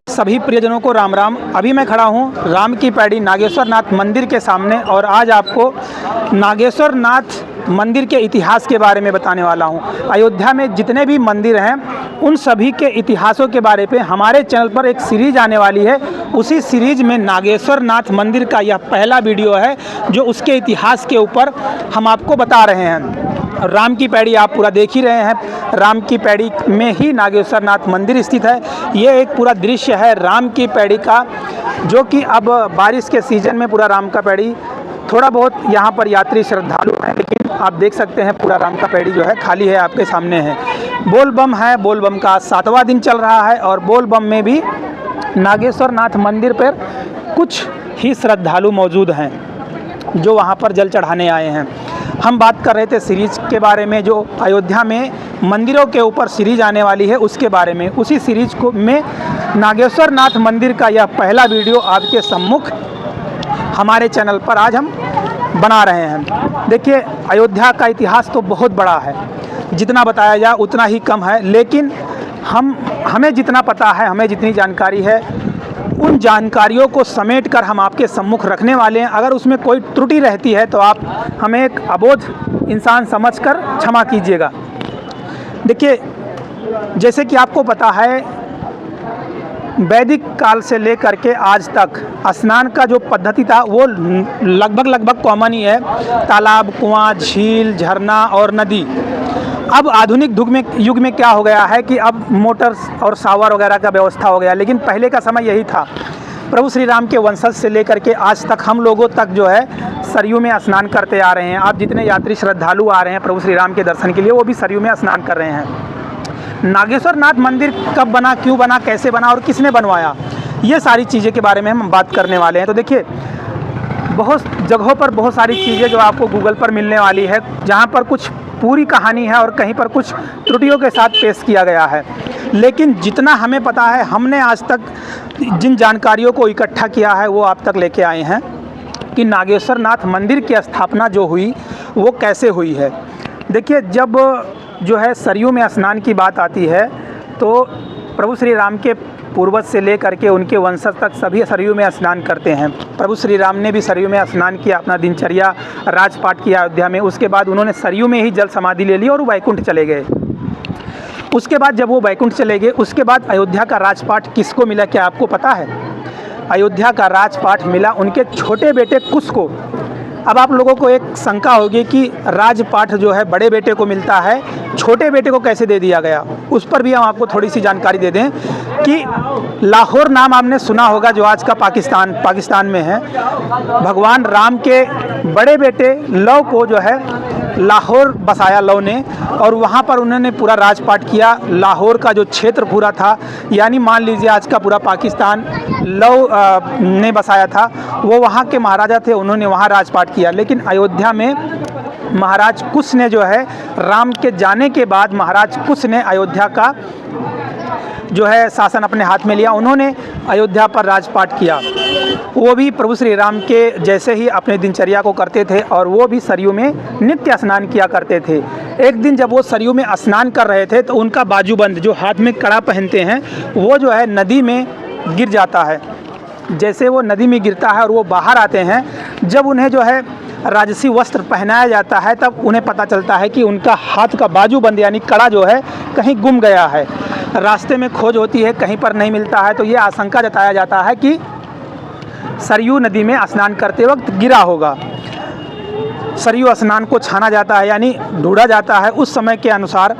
सभी प्रियजनों को राम राम। अभी मैं खड़ा हूँ राम की पैड़ी नागेश्वर नाथ मंदिर के सामने और आज आपको नागेश्वर नाथ मंदिर के इतिहास के बारे में बताने वाला हूँ। अयोध्या में जितने भी मंदिर हैं उन सभी के इतिहासों के बारे में हमारे चैनल पर एक सीरीज आने वाली है। उसी सीरीज में नागेश्वर नाथ मंदिर का यह पहला वीडियो है जो उसके इतिहास के ऊपर हम आपको बता रहे हैं। राम की पैड़ी आप पूरा देख ही रहे हैं। राम की पैड़ी में ही नागेश्वर नाथ मंदिर स्थित है। ये एक पूरा दृश्य है राम की पैड़ी का, जो कि अब बारिश के सीज़न में पूरा राम का पैड़ी थोड़ा बहुत यहाँ पर यात्री श्रद्धालु हैं, लेकिन आप देख सकते हैं पूरा राम का पैड़ी जो है खाली है, आपके सामने है। बोल बम है, बोल बम का 7वां दिन चल रहा है और बोल बम में भी नागेश्वर नाथ मंदिर पर कुछ ही श्रद्धालु मौजूद हैं जो वहाँ पर जल चढ़ाने आए हैं। हम बात कर रहे थे सीरीज के बारे में, जो अयोध्या में मंदिरों के ऊपर सीरीज आने वाली है उसके बारे में। उसी सीरीज को में नागेश्वर नाथ मंदिर का यह पहला वीडियो आपके सम्मुख हमारे चैनल पर आज हम बना रहे हैं। देखिए, अयोध्या का इतिहास तो बहुत बड़ा है, जितना बताया जाए उतना ही कम है, लेकिन हमें जितना पता है, हमें जितनी जानकारी है, उन जानकारियों को समेट कर हम आपके सम्मुख रखने वाले हैं। अगर उसमें कोई त्रुटि रहती है तो आप हमें एक अबोध इंसान समझकर क्षमा कीजिएगा। देखिए, जैसे कि आपको पता है, वैदिक काल से लेकर के आज तक स्नान का जो पद्धति था वो लगभग कॉमन ही है। तालाब, कुआं, झील, झरना और नदी। अब आधुनिक युग में क्या हो गया है कि अब मोटर और शावर वगैरह का व्यवस्था हो गया, लेकिन पहले का समय यही था। प्रभु श्री राम के वंशज से लेकर के आज तक हम लोगों तक जो है सरयू में स्नान करते आ रहे हैं। आप जितने यात्री श्रद्धालु आ रहे हैं प्रभु श्री राम के दर्शन के लिए, वो भी सरयू में स्नान कर रहे हैं। नागेश्वर नाथ मंदिर कब बना, क्यों बना, कैसे बना और किसने बनवाया, ये सारी चीज़ें के बारे में हम बात करने वाले हैं। तो देखिए, बहुत जगहों पर बहुत सारी चीज़ें जो आपको गूगल पर मिलने वाली है, जहाँ पर कुछ पूरी कहानी है और कहीं पर कुछ त्रुटियों के साथ पेश किया गया है। लेकिन जितना हमें पता है, हमने आज तक जिन जानकारियों को इकट्ठा किया है वो आप तक लेके आए हैं कि नागेश्वर नाथ मंदिर की स्थापना जो हुई वो कैसे हुई है। देखिए, जब जो है सरयू में स्नान की बात आती है तो प्रभु श्री राम के पूर्वज से लेकर के उनके वंशज तक सभी सरयू में स्नान करते हैं। प्रभु श्री राम ने भी सरयू में स्नान किया, अपना दिनचर्या राजपाट किया अयोध्या में। उसके बाद उन्होंने सरयू में ही जल समाधि ले ली और वैकुंठ चले गए। उसके बाद जब वो वैकुंठ चले गए, उसके बाद अयोध्या का राजपाट किसको मिला, क्या आपको पता है? अयोध्या का राजपाट मिला उनके छोटे बेटे कुश को। अब आप लोगों को एक शंका होगी कि राजपाट जो है बड़े बेटे को मिलता है, छोटे बेटे को कैसे दे दिया गया। उस पर भी हम आपको थोड़ी सी जानकारी दे दें कि लाहौर नाम आपने सुना होगा, जो आज का पाकिस्तान में है। भगवान राम के बड़े बेटे लव को जो है लाहौर बसाया लव ने, और वहाँ पर उन्होंने पूरा राजपाट किया। लाहौर का जो क्षेत्र पूरा था, यानी मान लीजिए आज का पूरा पाकिस्तान लव ने बसाया था, वो वहाँ के महाराजा थे, उन्होंने वहाँ राजपाट किया। लेकिन अयोध्या में महाराज कुश ने जो है राम के जाने के बाद महाराज कुश ने अयोध्या का जो है शासन अपने हाथ में लिया। उन्होंने अयोध्या पर राजपाट किया। वो भी प्रभु श्री राम के जैसे ही अपने दिनचर्या को करते थे और वो भी सरयू में नित्य स्नान किया करते थे। एक दिन जब वो सरयू में स्नान कर रहे थे तो उनका बाजूबंद, जो हाथ में कड़ा पहनते हैं, वो जो है नदी में गिर जाता है। जैसे वो नदी में गिरता है और वो बाहर आते हैं, जब उन्हें जो है राजसी वस्त्र पहनाया जाता है तब उन्हें पता चलता है कि उनका हाथ का बाजूबंद यानी कड़ा जो है कहीं गुम गया है। रास्ते में खोज होती है, कहीं पर नहीं मिलता है, तो ये आशंका जताया जाता है कि सरयू नदी में स्नान करते वक्त गिरा होगा। सरयू स्नान को छाना जाता है यानी ढूंढा जाता है उस समय के अनुसार,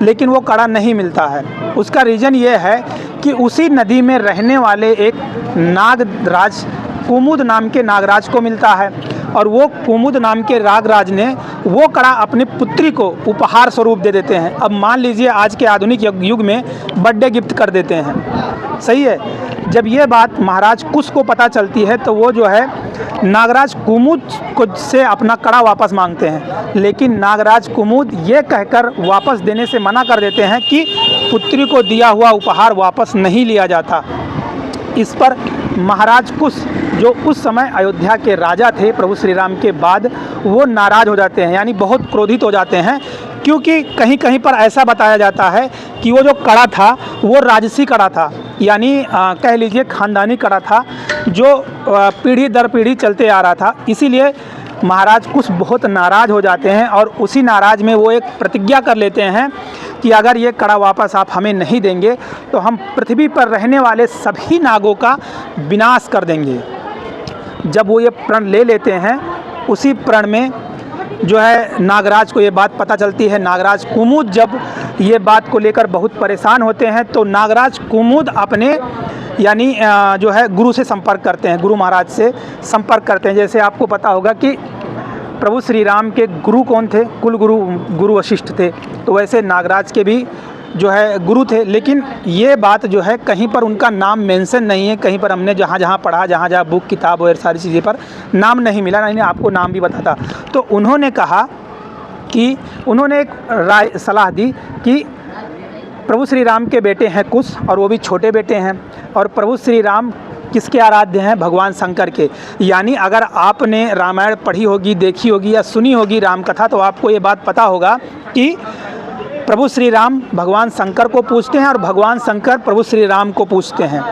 लेकिन वो कड़ा नहीं मिलता है। उसका रीज़न ये है कि उसी नदी में रहने वाले एक नागराज, कुमुद नाम के नागराज को मिलता है, और वो कुमुद नाम के नागराज ने वो कड़ा अपनी पुत्री को उपहार स्वरूप दे देते हैं। अब मान लीजिए आज के आधुनिक युग में बर्थडे गिफ्ट कर देते हैं, सही है। जब ये बात महाराज कुश को पता चलती है तो वो जो है नागराज कुमुद को से अपना कड़ा वापस मांगते हैं, लेकिन नागराज कुमुद ये कहकर वापस देने से मना कर देते हैं कि पुत्री को दिया हुआ उपहार वापस नहीं लिया जाता। इस पर महाराज कुश, जो उस समय अयोध्या के राजा थे प्रभु श्री राम के बाद, वो नाराज़ हो जाते हैं, यानी बहुत क्रोधित हो जाते हैं। क्योंकि कहीं कहीं पर ऐसा बताया जाता है कि वो जो कड़ा था वो राजसी कड़ा था, यानी कह लीजिए खानदानी कड़ा था जो पीढ़ी दर पीढ़ी चलते आ रहा था। इसीलिए महाराज कुछ बहुत नाराज़ हो जाते हैं और उसी नाराज़ में वो एक प्रतिज्ञा कर लेते हैं कि अगर ये कड़ा वापस आप हमें नहीं देंगे तो हम पृथ्वी पर रहने वाले सभी नागों का विनाश कर देंगे। जब वो ये प्रण ले लेते हैं, उसी प्रण में जो है नागराज को ये बात पता चलती है। नागराज कुमुद जब ये बात को लेकर बहुत परेशान होते हैं तो नागराज कुमुद अपने यानी जो है गुरु से संपर्क करते हैं, गुरु महाराज से संपर्क करते हैं। जैसे आपको पता होगा कि प्रभु श्री राम के गुरु कौन थे? कुल गुरु वशिष्ठ थे। तो वैसे नागराज के भी जो है गुरु थे, लेकिन ये बात जो है कहीं पर उनका नाम मेंशन नहीं है। कहीं पर हमने जहाँ जहाँ पढ़ा, जहाँ जहाँ बुक किताब और सारी चीज़ें पर नाम नहीं मिला, नहीं आपको नाम भी बताता। तो उन्होंने कहा कि उन्होंने एक राय सलाह दी कि प्रभु श्री राम के बेटे हैं कुश, और वो भी छोटे बेटे हैं, और प्रभु श्री राम किसके आराध्य हैं? भगवान शंकर के। यानी अगर आपने रामायण पढ़ी होगी, देखी होगी या सुनी होगी राम कथा, तो आपको ये बात पता होगा कि प्रभु श्री राम भगवान शंकर को पूजते हैं और भगवान शंकर प्रभु श्री राम को पूजते हैं।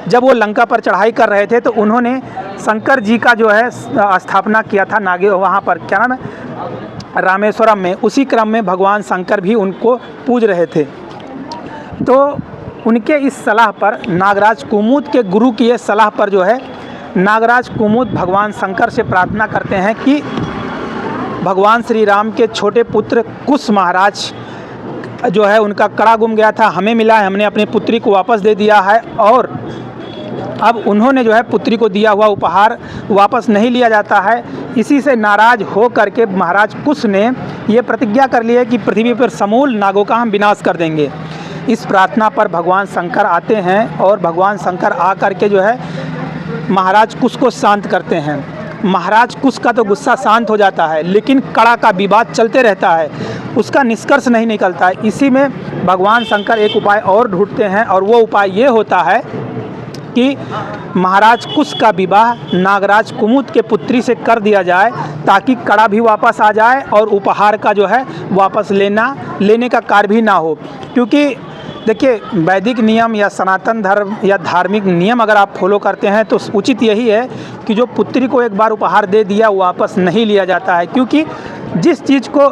जब वो लंका पर चढ़ाई कर रहे थे तो उन्होंने शंकर जी का जो है स्थापना किया था वहाँ पर, क्या नाम है, रामेश्वरम में। उसी क्रम में भगवान शंकर भी उनको पूज रहे थे। तो उनके इस सलाह पर, नागराज कुमुद के गुरु की ये सलाह पर जो है नागराज कुमुद भगवान शंकर से प्रार्थना करते हैं कि भगवान श्री राम के छोटे पुत्र कुश महाराज जो है उनका कड़ा गुम गया था, हमें मिला है, हमने अपनी पुत्री को वापस दे दिया है, और अब उन्होंने जो है पुत्री को दिया हुआ उपहार वापस नहीं लिया जाता है। इसी से नाराज़ हो करके महाराज कुश ने ये प्रतिज्ञा कर ली है कि पृथ्वी पर समूल नागों का हम विनाश कर देंगे। इस प्रार्थना पर भगवान शंकर आते हैं और भगवान शंकर आ कर के जो है महाराज कुश को शांत करते हैं। महाराज कुश का तो गुस्सा शांत हो जाता है, लेकिन कड़ा का विवाद चलते रहता है, उसका निष्कर्ष नहीं निकलता है। इसी में भगवान शंकर एक उपाय और ढूंढते हैं, और वो उपाय ये होता है कि महाराज कुश का विवाह नागराज कुमुद के पुत्री से कर दिया जाए, ताकि कड़ा भी वापस आ जाए और उपहार का जो है वापस लेने का कार्य भी ना हो। क्योंकि देखिए, वैदिक नियम या सनातन धर्म या धार्मिक नियम अगर आप फॉलो करते हैं तो उचित यही है कि जो पुत्री को एक बार उपहार दे दिया वापस नहीं लिया जाता है। क्योंकि जिस चीज़ को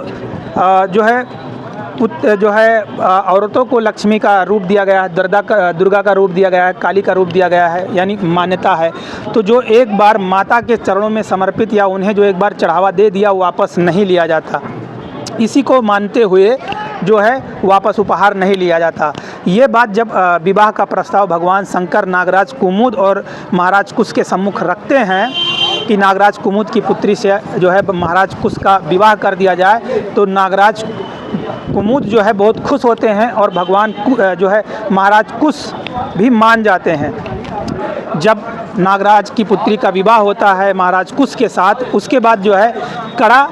जो है औरतों को लक्ष्मी का रूप दिया गया है, दुर्गा का रूप दिया गया है, काली का रूप दिया गया है, यानी मान्यता है, तो जो एक बार माता के चरणों में समर्पित या उन्हें जो एक बार चढ़ावा दे दिया वापस नहीं लिया जाता। इसी को मानते हुए जो है वापस उपहार नहीं लिया जाता। ये बात जब विवाह का प्रस्ताव भगवान शंकर नागराज कुमुद और महाराज कुश के सम्मुख रखते हैं कि नागराज कुमुद की पुत्री से जो है महाराज कुश का विवाह कर दिया जाए, तो नागराज कुमुद जो है बहुत खुश होते हैं और भगवान जो है महाराज कुश भी मान जाते हैं। जब नागराज की पुत्री का विवाह होता है महाराज कुश के साथ, उसके बाद जो है कड़ा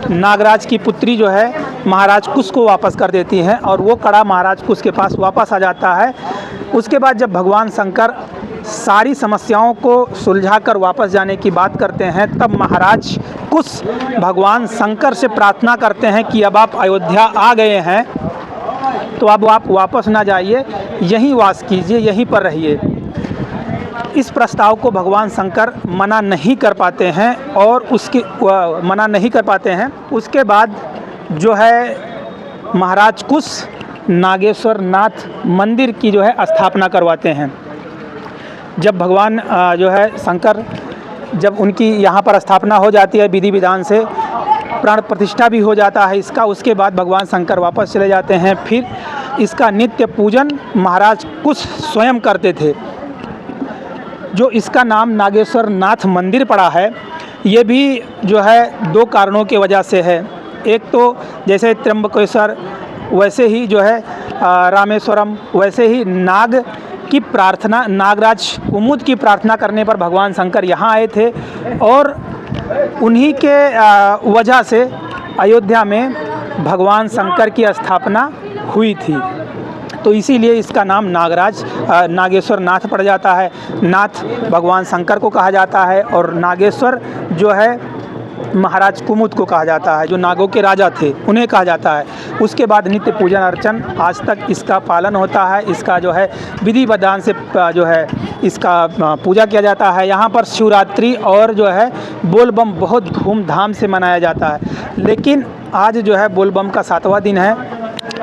नागराज की पुत्री जो है महाराज कुश को वापस कर देती हैं और वो कड़ा महाराज कुश के पास वापस आ जाता है। उसके बाद जब भगवान शंकर सारी समस्याओं को सुलझाकर वापस जाने की बात करते हैं, तब महाराज कुश भगवान शंकर से प्रार्थना करते हैं कि अब आप अयोध्या आ गए हैं तो अब आप वापस ना जाइए, यहीं वास कीजिए, यहीं पर रहिए। इस प्रस्ताव को भगवान शंकर मना नहीं कर पाते हैं और मना नहीं कर पाते हैं। उसके बाद जो है महाराज कुश नागेश्वर नाथ मंदिर की जो है स्थापना करवाते हैं। जब भगवान जो है शंकर जब उनकी यहाँ पर स्थापना हो जाती है विधि विधान से, प्राण प्रतिष्ठा भी हो जाता है इसका, उसके बाद भगवान शंकर वापस चले जाते हैं। फिर इसका नित्य पूजन महाराज कुश स्वयं करते थे। जो इसका नाम नागेश्वर नाथ मंदिर पड़ा है, ये भी जो है दो कारणों की वजह से है। एक तो जैसे त्र्यंबकेश्वर वैसे ही जो है रामेश्वरम, वैसे ही नाग की प्रार्थना, नागराज कुमुद की प्रार्थना करने पर भगवान शंकर यहाँ आए थे और उन्हीं के वजह से अयोध्या में भगवान शंकर की स्थापना हुई थी। तो इसीलिए इसका नाम नागेश्वर नाथ पड़ जाता है। नाथ भगवान शंकर को कहा जाता है और नागेश्वर जो है महाराज कुमुद को कहा जाता है, जो नागों के राजा थे, उन्हें कहा जाता है। उसके बाद नित्य पूजन अर्चन आज तक इसका पालन होता है। इसका जो है विधि विधान से जो है इसका पूजा किया जाता है। यहाँ पर शिवरात्रि और जो है बोलबम बहुत धूमधाम से मनाया जाता है। लेकिन आज जो है बोलबम का 7वां दिन है,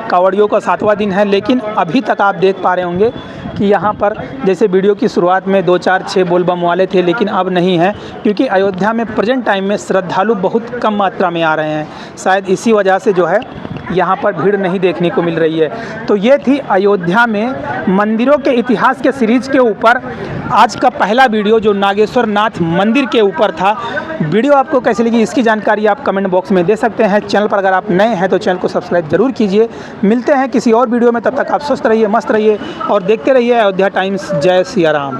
कांवड़ियों का 7वां दिन है। लेकिन अभी तक आप देख पा रहे होंगे कि यहाँ पर जैसे वीडियो की शुरुआत में 2, 4, 6 बोलबम वाले थे, लेकिन अब नहीं है, क्योंकि अयोध्या में प्रेजेंट टाइम में श्रद्धालु बहुत कम मात्रा में आ रहे हैं। शायद इसी वजह से जो है यहाँ पर भीड़ नहीं देखने को मिल रही है। तो ये थी अयोध्या में मंदिरों के इतिहास के सीरीज़ के ऊपर आज का पहला वीडियो, जो नागेश्वर नाथ मंदिर के ऊपर था। वीडियो आपको कैसी लगी इसकी जानकारी आप कमेंट बॉक्स में दे सकते हैं। चैनल पर अगर आप नए हैं तो चैनल को सब्सक्राइब जरूर कीजिए। मिलते हैं किसी और वीडियो में, तब तक आप स्वस्थ रहिए, मस्त रहिए और देखते रहिए अयोध्या टाइम्स। जय सिया राम।